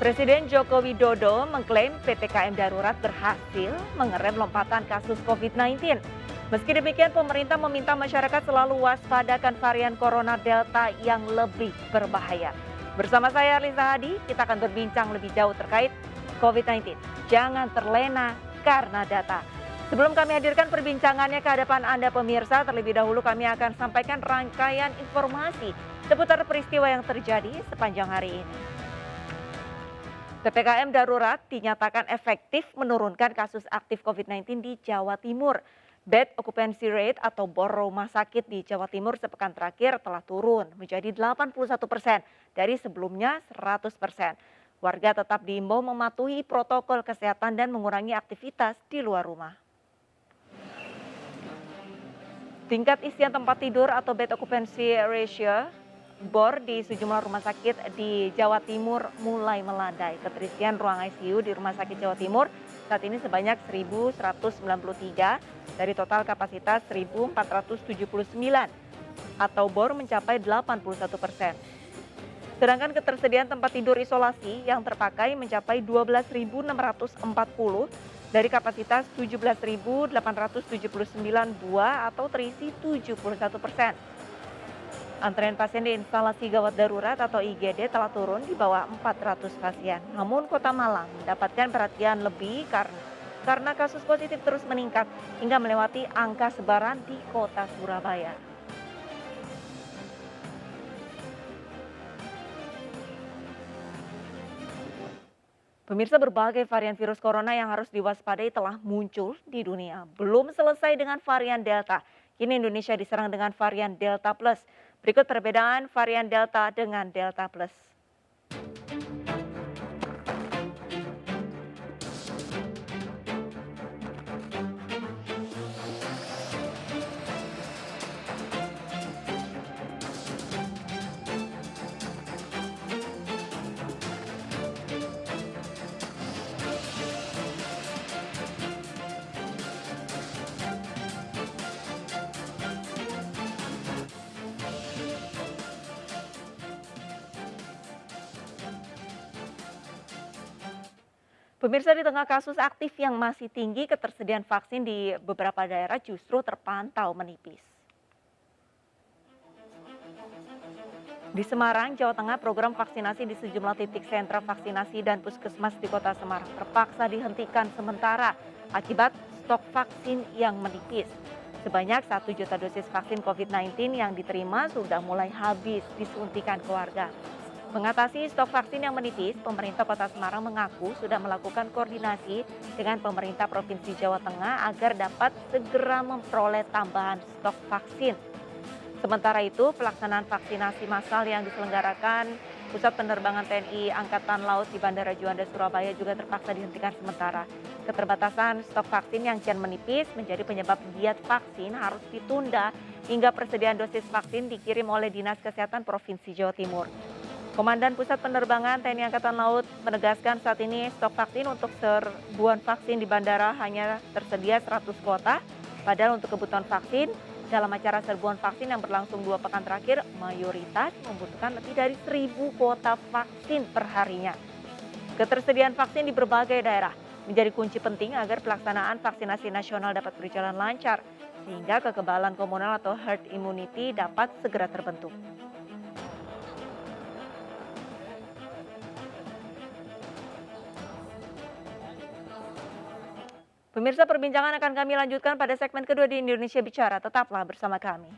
Presiden Joko Widodo mengklaim PPKM darurat berhasil mengerem lompatan kasus COVID-19. Meski demikian, pemerintah meminta masyarakat selalu waspadakan varian corona Delta yang lebih berbahaya. Bersama saya Lisa Hadi, kita akan berbincang lebih jauh terkait COVID-19. Jangan terlena karena data. Sebelum kami hadirkan perbincangannya ke hadapan Anda pemirsa, terlebih dahulu kami akan sampaikan rangkaian informasi seputar peristiwa yang terjadi sepanjang hari ini. PPKM darurat dinyatakan efektif menurunkan kasus aktif COVID-19 di Jawa Timur. Bed occupancy rate atau bor rumah sakit di Jawa Timur sepekan terakhir telah turun menjadi 81% dari sebelumnya 100%. Warga tetap diimbau mematuhi protokol kesehatan dan mengurangi aktivitas di luar rumah. Tingkat isian tempat tidur atau bed occupancy ratio BOR di sejumlah rumah sakit di Jawa Timur mulai melandai. Keterisian ruang ICU di Rumah Sakit Jawa Timur saat ini sebanyak 1.193 dari total kapasitas 1.479 atau BOR mencapai 81%. Sedangkan ketersediaan tempat tidur isolasi yang terpakai mencapai 12.640 dari kapasitas 17.879 buah atau terisi 71%. Antrean pasien di instalasi gawat darurat atau IGD telah turun di bawah 400 pasien. Namun Kota Malang mendapatkan perhatian lebih karena kasus positif terus meningkat hingga melewati angka sebaran di Kota Surabaya. Pemirsa, berbagai varian virus corona yang harus diwaspadai telah muncul di dunia. Belum selesai dengan varian Delta. Kini Indonesia diserang dengan varian Delta Plus. Berikut perbedaan varian Delta dengan Delta Plus. Pemirsa, di tengah kasus aktif yang masih tinggi, ketersediaan vaksin di beberapa daerah justru terpantau menipis. Di Semarang, Jawa Tengah, program vaksinasi di sejumlah titik sentra vaksinasi dan puskesmas di Kota Semarang terpaksa dihentikan sementara akibat stok vaksin yang menipis. Sebanyak 1 juta dosis vaksin COVID-19 yang diterima sudah mulai habis disuntikan ke warga. Mengatasi stok vaksin yang menipis, pemerintah Kota Semarang mengaku sudah melakukan koordinasi dengan pemerintah Provinsi Jawa Tengah agar dapat segera memperoleh tambahan stok vaksin. Sementara itu, pelaksanaan vaksinasi massal yang diselenggarakan Pusat Penerbangan TNI Angkatan Laut di Bandara Juanda Surabaya juga terpaksa dihentikan sementara. Keterbatasan stok vaksin yang kian menipis menjadi penyebab giat vaksin harus ditunda hingga persediaan dosis vaksin dikirim oleh Dinas Kesehatan Provinsi Jawa Timur. Komandan Pusat Penerbangan TNI Angkatan Laut menegaskan saat ini stok vaksin untuk serbuan vaksin di bandara hanya tersedia 100 kuota. Padahal untuk kebutuhan vaksin dalam acara serbuan vaksin yang berlangsung 2 pekan terakhir, mayoritas membutuhkan lebih dari 1.000 kuota vaksin per harinya. Ketersediaan vaksin di berbagai daerah menjadi kunci penting agar pelaksanaan vaksinasi nasional dapat berjalan lancar, sehingga kekebalan komunal atau herd immunity dapat segera terbentuk. Pemirsa, perbincangan akan kami lanjutkan pada segmen kedua di Indonesia Bicara. Tetaplah bersama kami.